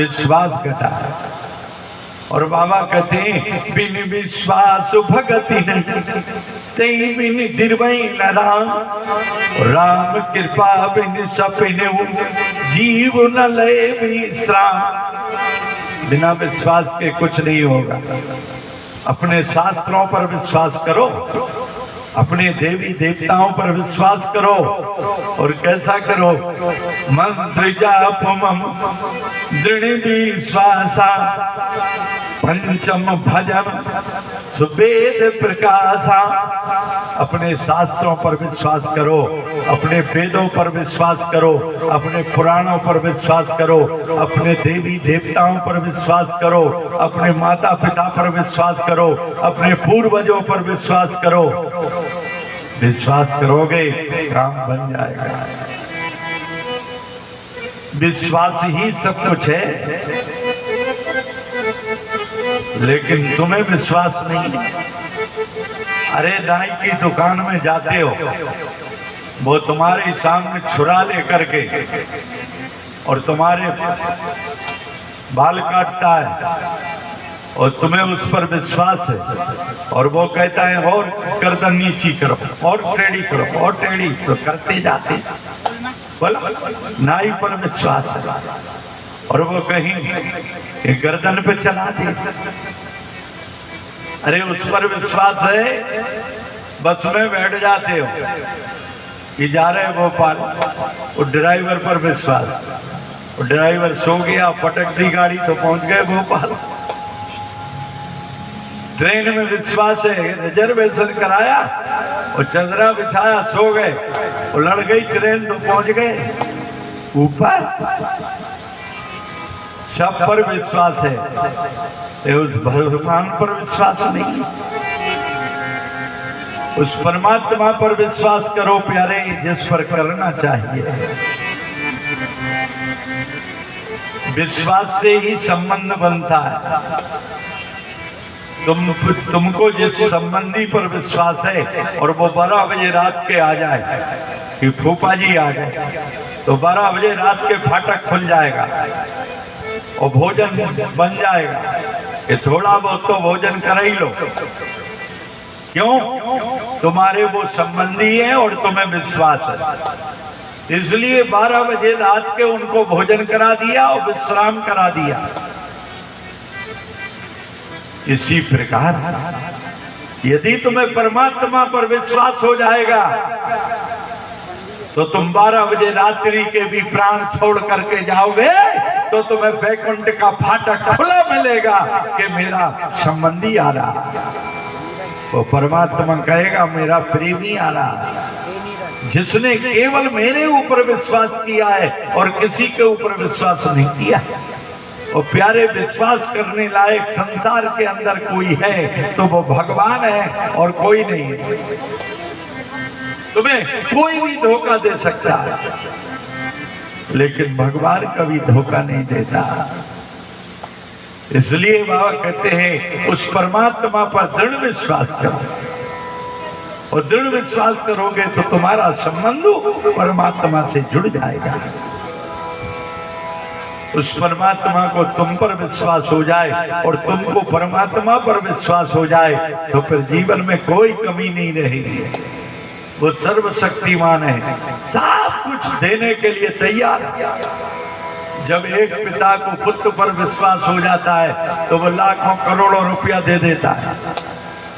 विश्वास घटा है। और बाबा कहते हैं बिन विश्वास भगति नहीं, तई बिन निर्भय न राम। राम कृपा बिन सपने जीव न लय विश्राम। बिना विश्वास के कुछ नहीं होगा। अपने शास्त्रों पर विश्वास करो, अपने देवी देवताओं पर विश्वास करो। और कैसा करो? मंत्र जाप मम दृढ़ विश्वासा, पंचम भजन सुवेद प्रकाशा। अपने शास्त्रों पर विश्वास करो, अपने वेदों पर विश्वास करो, अपने पुराणों पर विश्वास करो, अपने देवी देवताओं पर विश्वास करो, अपने माता पिता पर विश्वास करो, अपने पूर्वजों पर विश्वास करो। विश्वास करोगे काम बन जाएगा। विश्वास ही सब कुछ है, लेकिन तुम्हें विश्वास नहीं। अरे नाई की दुकान में जाते हो, वो तुम्हारे सामने छुरा लेकर के और तुम्हारे बाल काटता है और तुम्हें उस पर विश्वास है, और वो कहता है और गर्दन नीची करो और टेढ़ी करो और टेढ़ी, तो करते जाते। बोला नाई पर विश्वास है और वो कहीं गर्दन पे चला दे। अरे उस पर विश्वास है, बस में बैठ जाते हो कि जा रहे भोपाल, वो ड्राइवर पर विश्वास, वो ड्राइवर सो गया, पटक दी गाड़ी तो पहुंच गए भोपाल। ट्रेन में विश्वास है, रिजर्वेशन कराया और चंद्रा बिछाया, सो गए, वो लड़ गई ट्रेन तो पहुंच गए ऊपर। सब पर विश्वास है, उस भगवान पर विश्वास नहीं। उस परमात्मा पर विश्वास करो प्यारे, जिस पर करना चाहिए। विश्वास से ही संबंध बनता है। तुमको जिस संबंधी पर विश्वास है और वो 12 बजे रात के आ जाए कि फूफा जी आ गए, तो 12 बजे रात के फाटक खुल जाएगा और भोजन बन जाएगा कि थोड़ा बहुत तो भोजन कर ही लो। क्यों? तुम्हारे वो संबंधी हैं और तुम्हें विश्वास है, इसलिए 12 बजे रात के उनको भोजन करा दिया और विश्राम करा दिया। इसी प्रकार यदि तुम्हें परमात्मा पर विश्वास हो जाएगा तो तुम 12 बजे रात्रि के भी प्राण छोड़ करके जाओगे तो तुम्हें वैकुंठ का फाटक खुला मिलेगा कि मेरा संबंधी आ रहा। वो परमात्मा कहेगा मेरा प्रेमी आ रहा, जिसने केवल मेरे ऊपर विश्वास किया है और किसी के ऊपर विश्वास नहीं किया। और प्यारे, विश्वास करने लायक संसार के अंदर कोई है तो वो भगवान है और कोई नहीं है। तुम्हें कोई भी धोखा दे सकता है, लेकिन भगवान कभी धोखा नहीं देता। इसलिए बाबा कहते हैं उस परमात्मा पर दृढ़ विश्वास करो, और दृढ़ विश्वास करोगे तो तुम्हारा संबंध परमात्मा से जुड़ जाएगा। उस परमात्मा को तुम पर विश्वास हो जाए और तुमको परमात्मा पर विश्वास हो जाए तो फिर जीवन में कोई कमी नहीं रहेगी। वो सर्वशक्तिमान है, सब कुछ देने के लिए तैयार है। जब एक पिता को पुत्र पर विश्वास हो जाता है तो वो लाखों करोड़ों रुपया दे देता है,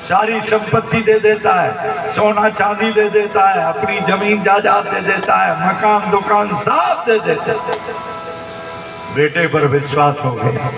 सारी संपत्ति दे देता है, सोना चांदी दे देता है, अपनी जमीन जायदाद दे देता है, मकान दुकान सब दे देता है। बेटे पर विश्वास हो गया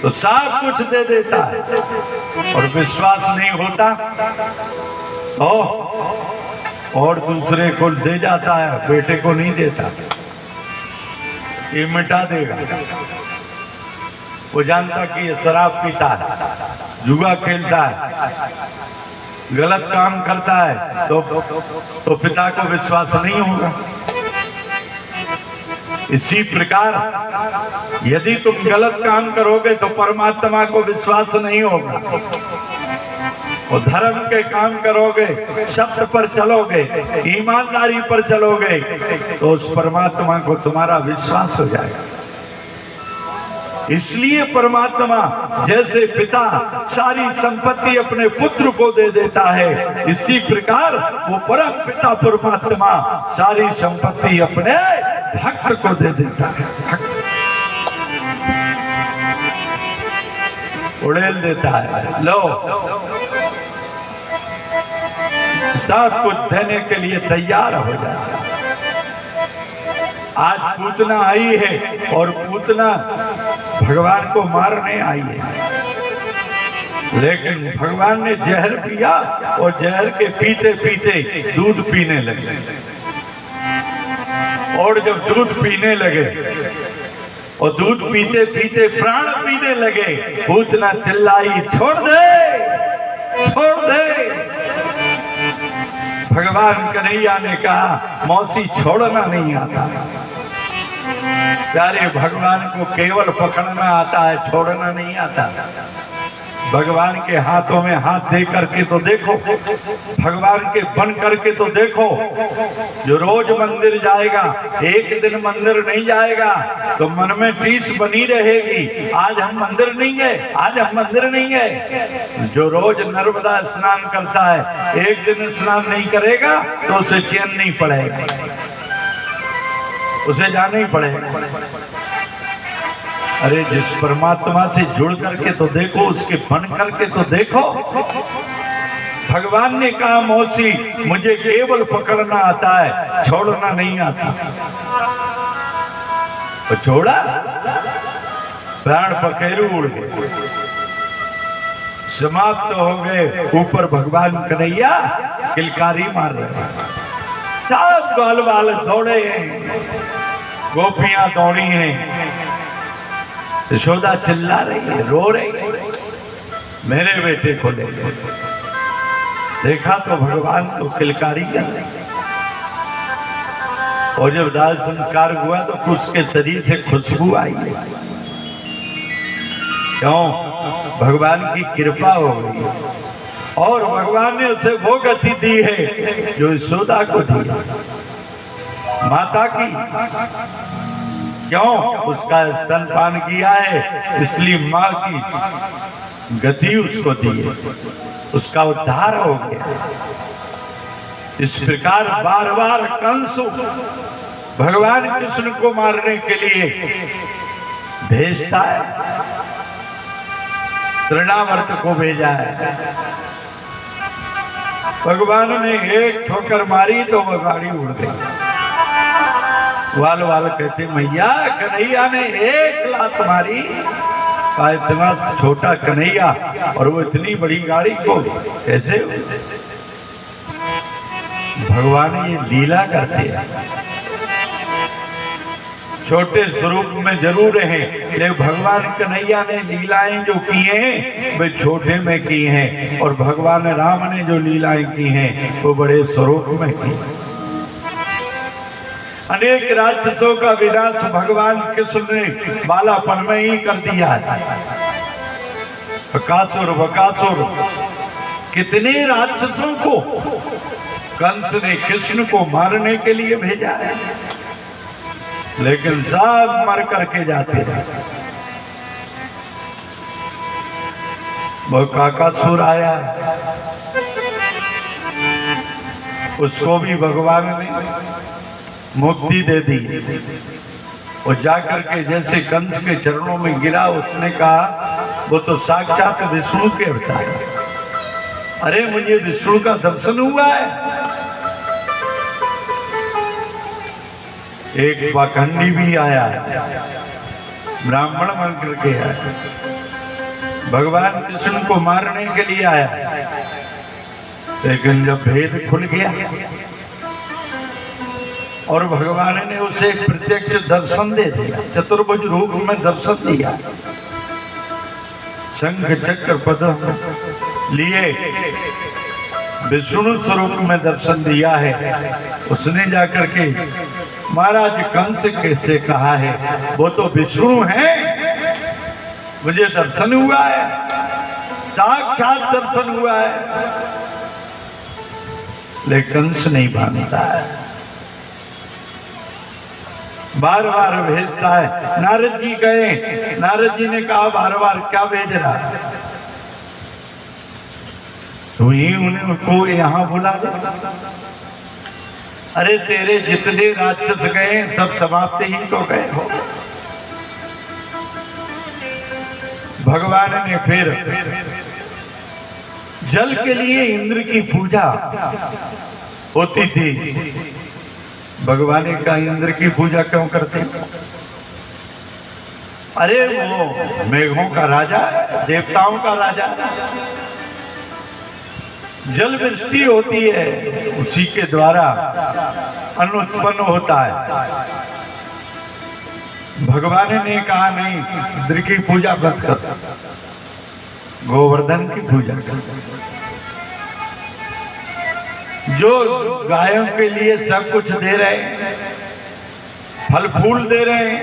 तो सब कुछ दे देता है, और विश्वास नहीं होता और दूसरे को दे जाता है, बेटे को नहीं देता, ये मिटा देगा। वो जानता कि ये शराब पीता है, जुआ खेलता है, गलत काम करता है तो पिता को विश्वास नहीं होगा। इसी प्रकार यदि तुम गलत काम करोगे तो परमात्मा को विश्वास नहीं होगा, और धर्म के काम करोगे, सत्य पर चलोगे, ईमानदारी पर चलोगे तो उस परमात्मा को तुम्हारा विश्वास हो जाएगा। इसलिए परमात्मा जैसे पिता सारी संपत्ति अपने पुत्र को दे देता है, इसी प्रकार वो परम पिता परमात्मा सारी संपत्ति अपने भक्त को दे देता है। उड़ेल देता है, लो सब कुछ देने के लिए तैयार हो जाता है। आज पूतना आई है और पूतना भगवान को मारने आई है, लेकिन भगवान ने जहर पिया और जहर के पीते पीते दूध पीने लगे। और जब दूध पीने लगे और दूध पीते पीते प्राण पीने लगे, पूतना चिल्लाई, छोड़ दे, छोड़ दे। भगवान कन्हैया ने कहा, मौसी छोड़ना नहीं आता। प्यारे भगवान को केवल पकड़ना आता है, छोड़ना नहीं आता। भगवान के हाथों में हाथ दे करके तो देखो, भगवान के बन करके तो देखो। जो रोज मंदिर जाएगा, एक दिन मंदिर नहीं जाएगा तो मन में टीस बनी रहेगी, आज हम मंदिर नहीं गए, आज हम मंदिर नहीं गए। जो रोज नर्मदा स्नान करता है, एक दिन स्नान नहीं करेगा तो उसे चैन नहीं पड़ेगा, उसे जाना ही पड़ेगा। अरे जिस परमात्मा से जुड़ करके तो देखो, उसके बन करके तो देखो। भगवान ने कहा, मौसी मुझे केवल पकड़ना आता है, छोड़ना नहीं आता। तो छोड़ा, प्राण पखेरु उड़ गए, समाप्त हो गए। ऊपर भगवान कन्हैया किलकारी मार रहे, सब बाल बाल दौड़े हैं, गोपियां दौड़ी हैं, यशोदा चिल्ला रही है, रो रही है, मेरे बेटे को ले लो। देखा तो भगवान तो किलकारी कर रहे। और जब दाह संस्कार हुआ तो उसके शरीर से खुशबू आई है। क्यों? भगवान की कृपा हो गई और भगवान ने उसे वो गति दी है जो यशोदा को दी, माता की। क्यों? उसका स्तनपान किया है, इसलिए माँ की गति उसको दी है, उसका उद्धार हो गया। इस प्रकार बार बार कंस भगवान कृष्ण को मारने के लिए भेजता है। तृणावर्त को भेजा है। भगवान ने एक ठोकर मारी तो वह गाड़ी उड़ गई। वाल वाल कहते, मैया कन्हैया ने एक लात मारी, का इतना छोटा कन्हैया और वो इतनी बड़ी गाड़ी को कैसे? भगवान ये लीला करते हैं, छोटे स्वरूप में जरूर हैं, लेकिन भगवान कन्हैया ने लीलाएं जो की हैं वे छोटे में की हैं, और भगवान राम ने जो लीलाएं की हैं वो बड़े स्वरूप में की। अनेक राक्षसों का विनाश भगवान कृष्ण ने बालापन में ही कर दिया है। बकासुर बकासुर कितने राक्षसों को कंस ने कृष्ण को मारने के लिए भेजा है, लेकिन सब मर करके जाते हैं। वो काकासुर आया, उसको भी भगवान ने मुक्ति दे दी। और जाकर के जैसे कंस के चरणों में गिरा, उसने कहा वो तो साक्षात विष्णु के अवतार है। अरे मुझे विष्णु का दर्शन हुआ है। एक पाखंडी भी आया, ब्राह्मण बन करके आया, भगवान कृष्ण को मारने के लिए आया, लेकिन जब भेद खुल गया और भगवान ने उसे प्रत्यक्ष दर्शन दे दिया, चतुर्भुज रूप में दर्शन दिया, शंख चक्र पद्म लिए विष्णु स्वरूप में दर्शन दिया है। उसने जाकर के महाराज कंस कैसे कहा है वो तो विष्णु है, मुझे दर्शन हुआ है, साक्षात दर्शन हुआ है, लेकिन कंस नहीं मानता है। बार बार भेजता है। नारद जी गए, नारद जी ने कहा बार बार क्या भेज रहा है? तो ये उनको यहाँ बुला दे। अरे तेरे जितने राक्षस गए सब समाप्त ही तो गए हो। भगवान ने फिर जल के लिए इंद्र की पूजा होती थी। भगवान का इंद्र की पूजा क्यों करते? अरे वो मेघों का राजा, देवताओं का राजा, जल वृष्टि होती है, उसी के द्वारा अन्न उत्पन्न होता है। भगवान ने कहा नहीं, इंद्र की पूजा मत कर, गोवर्धन की पूजा कर। जो गायों के लिए सब कुछ दे रहे हैं, फल फूल दे रहे हैं।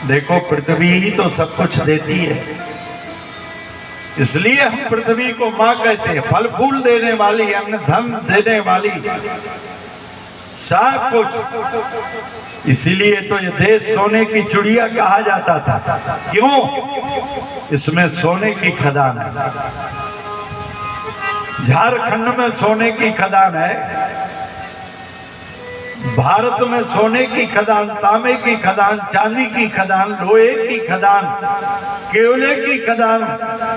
देखो पृथ्वी ही तो सब कुछ देती है, इसलिए हम पृथ्वी को माँ कहते हैं। फल फूल देने वाली, अन्न धन देने वाली, सब कुछ। इसीलिए तो ये देश सोने की चिड़िया कहा जाता था। क्यों? इसमें सोने की खदान है। झारखंड में सोने की खदान है, भारत में सोने की खदान, तांबे की खदान, चांदी की खदान, लोहे की खदान, केवले की खदान,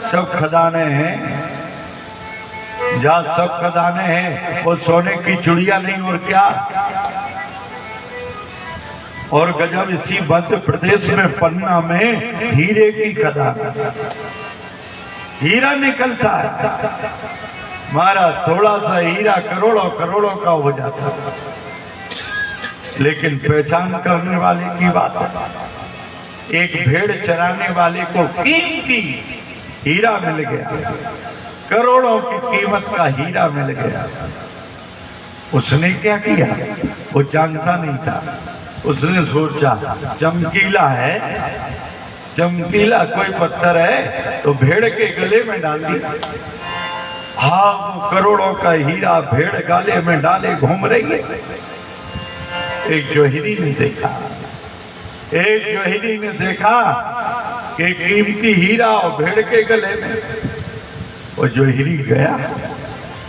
सब खदानें हैं। जहाँ सब खदानें हैं वो सोने की चिड़िया नहीं और क्या। और गजब, इसी मध्य प्रदेश में पन्ना में हीरे की खदान, हीरा निकलता है। हमारा थोड़ा सा हीरा करोड़ों करोड़ों का हो जाता है। लेकिन पहचान करने वाले की बात है। एक भेड़ चराने वाले को कीमती हीरा मिल गया, करोड़ों की कीमत का हीरा मिल गया। उसने क्या किया? वो जानता नहीं था। उसने सोचा चमकीला है, चमकीला कोई पत्थर है, तो भेड़ के गले में डाल दिया। हाँ, वो करोड़ों का हीरा भेड़ गले में डाले घूम रही है। एक जोहिरी ने देखा, एक जोहिरी ने देखा कि कीमती हीरा और भेड़ के गले में। वो जोहिरी गया,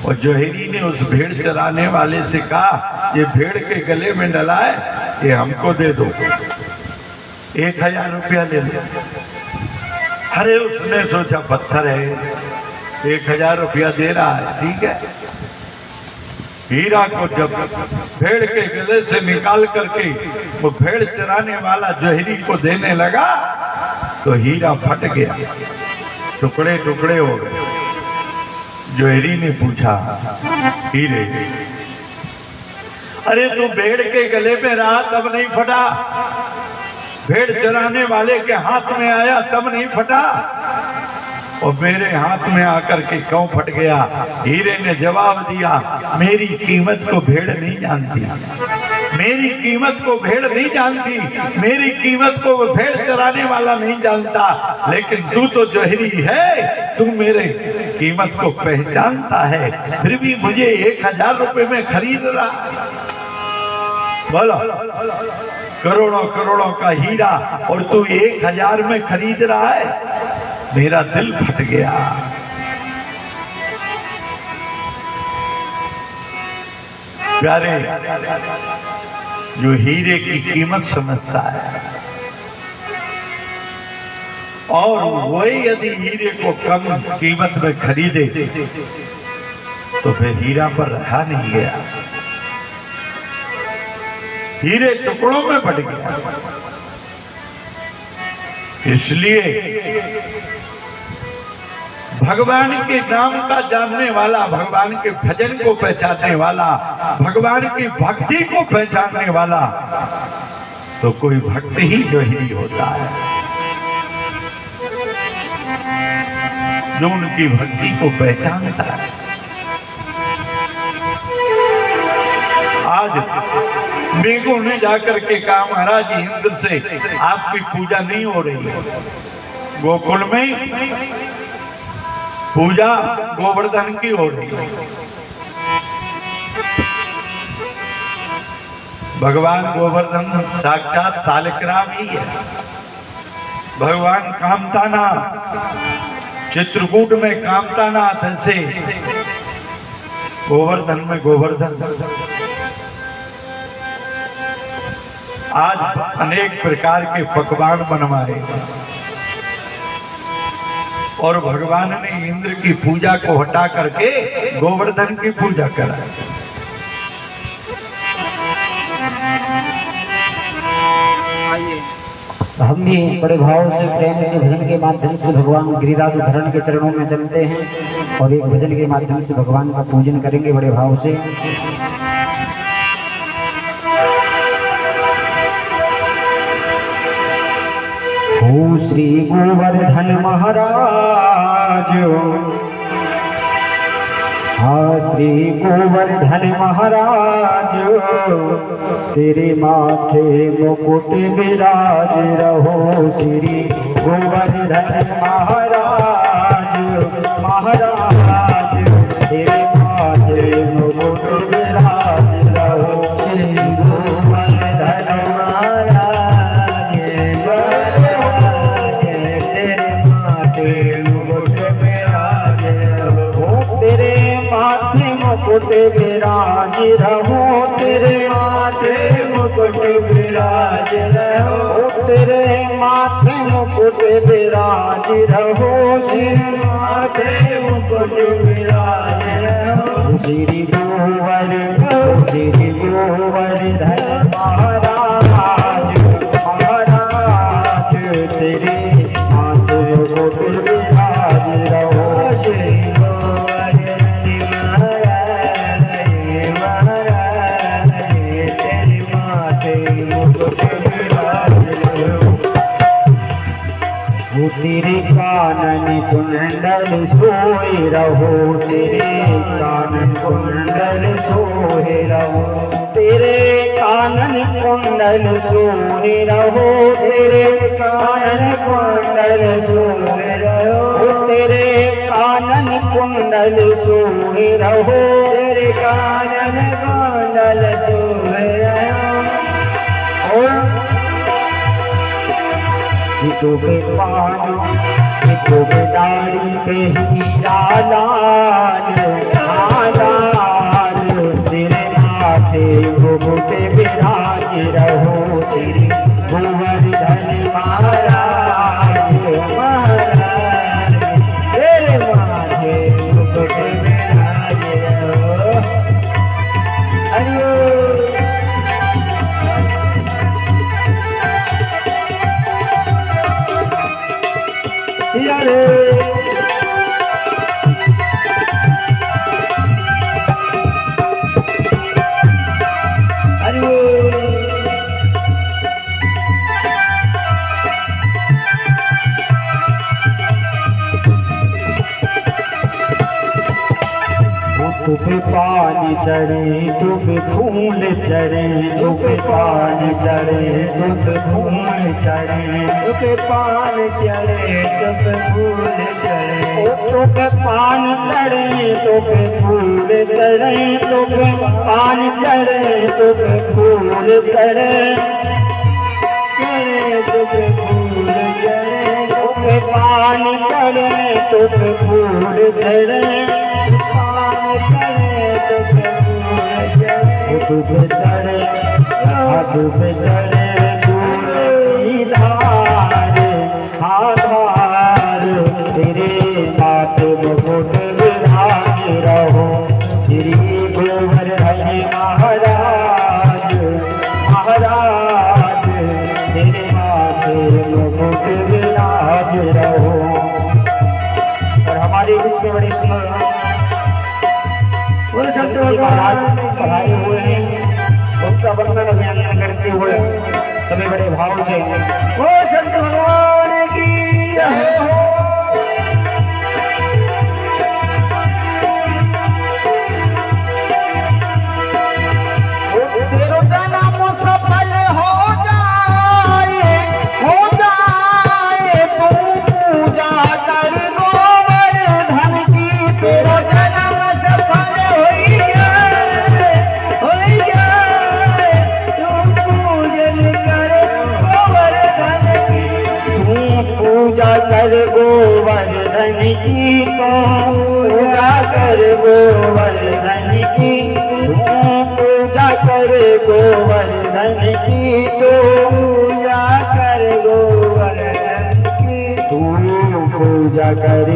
और जोहिरी ने उस भेड़ चराने वाले से कहा, ये भेड़ के गले में डला है, ये हमको दे दो, 1000 रुपया ले लो। अरे उसने सोचा पत्थर है, 1000 रुपया दे रहा है, ठीक है। हीरा को जब भेड़ के गले से निकाल करके वो भेड़ चराने वाला जोहरी को देने लगा, तो हीरा फट गया, टुकड़े टुकड़े हो गए। जोहरी ने पूछा, हीरे, अरे तू भेड़ के गले में रहा तब नहीं फटा? भेड़ चराने वाले के हाथ में आया तब नहीं फटा? और मेरे हाथ में आकर के क्यों फट गया? हीरे ने जवाब दिया, मेरी कीमत को भेड़ नहीं जानती, मेरी कीमत को भेड़ नहीं जानती, मेरी कीमत को भेड़ चराने वाला नहीं जानता, लेकिन तू तो जोहरी है, तू मेरे कीमत को पहचानता है, फिर भी मुझे 1000 रुपए में खरीद रहा। बोलो, करोड़ों करोड़ों का हीरा और तू 1000 में खरीद रहा है? मेरा दिल फट गया। प्यारे, जो हीरे की कीमत समझता है, और वही यदि हीरे को कम कीमत में खरीदे तो फिर हीरा पर रहा नहीं गया, हीरे टुकड़ों में बट गया। इसलिए भगवान के नाम का जानने वाला, भगवान के भजन को पहचानने वाला, भगवान की भक्ति को पहचानने वाला, तो कोई भक्त ही जोहरी होता है, जो उनकी भक्ति को पहचानता है। आज मेघों ने जाकर के कहा, महाराज इंद्र से आपकी पूजा नहीं हो रही है, गोकुल में पूजा गोवर्धन की हो रही है। भगवान गोवर्धन साक्षात सालिग्राम ही है। भगवान कामताना चित्रकूट में कामतानाथ से गोवर्धन में गोवर्धन। आज अनेक प्रकार के पकवान बनवाए और भगवान ने इंद्र की पूजा को हटा करके गोवर्धन की पूजा कराई। हम भी बड़े भाव से प्रेम से भजन के माध्यम से भगवान गिरिराज धरण के चरणों में चलते हैं और एक भजन के माध्यम से भगवान का पूजन करेंगे बड़े भाव से। ओ श्री गोवर्धन महाराज, हाँ श्री गोवर्धन महाराज, तेरे माथे मुकुट विराज रहो। श्री गोवर्धन महाराज, महाराज तेरे माथे मुकुट विराज रहो। श्री गोवर्धन महाराज, तेरे माथे मुकुट विराज रहो। तेरे माथे मुकुट विराज रहो। तेरे माथे मुकुट विराज रहो। तेरे माथे मुकुट विराज रहो। श्री माथे मुकुट विराज रहो। श्री गोवर्धन, श्री गोवर्धन महाराज, महाराज तेरे माथे मुकुट विराज रहो। श्री तेरे कानन कुंडल सोए रहो। तेरे कानन कुंडल सोए रहो। तेरे कानन कुंडल सोए रहो। तेरे कानन कुंडल सोए रहो। तेरे कानन कुंडल सोए रहो। तेरे कानन कुंडल सोए रहो। तो पे पान, तो पे दाढ़ी पे हीरा लाल, लाल तेरे माथे मुकुट विराज रहो। श्री गोवर्धन महाराज, महाराज तेरे माथे मुकुट विराज रहो। हरिओम। तुपे पानी चढ़े, तुपे फूल चढ़े, तुपे पानी चढ़े, तुपे फूल चढ़े, तुपे पान चढ़े, तुपे फूल चढ़े, तुपे पान चढ़े, तुपे फूल चढ़े, तुपे पान चढ़े, तुपे फूल चढ़े, चढ़े तुपे फूल चढ़े, तुपे पान चढ़े, तुपे फूल चढ़े, तुप चढ़े, तुप चढ़े दूर धार, आधार तेरे माथे मुकुट विराज रहो। श्री गोवर्धन महाराज, महाराज तेरे माथे मुकुट विराज रहो। और हमारे बीच में बड़ी सुंदर महाराज पढ़ाए हुए हैं, उनका वर्णन अभियान करते हुए सभी बड़े भाव से वो संत भगवान की जय हो। तेरो जन्म सफल हो जाए, हो जाए तू पूजा कर गोवर्धन की। तेरो जन्म सफल हो जाए, कर गोवर्धन की, तो पूजा कर गोवर्धन की, पूजा कर गोवर्धन की, तो पूजा कर गोवर्धन की, तू पूजा कर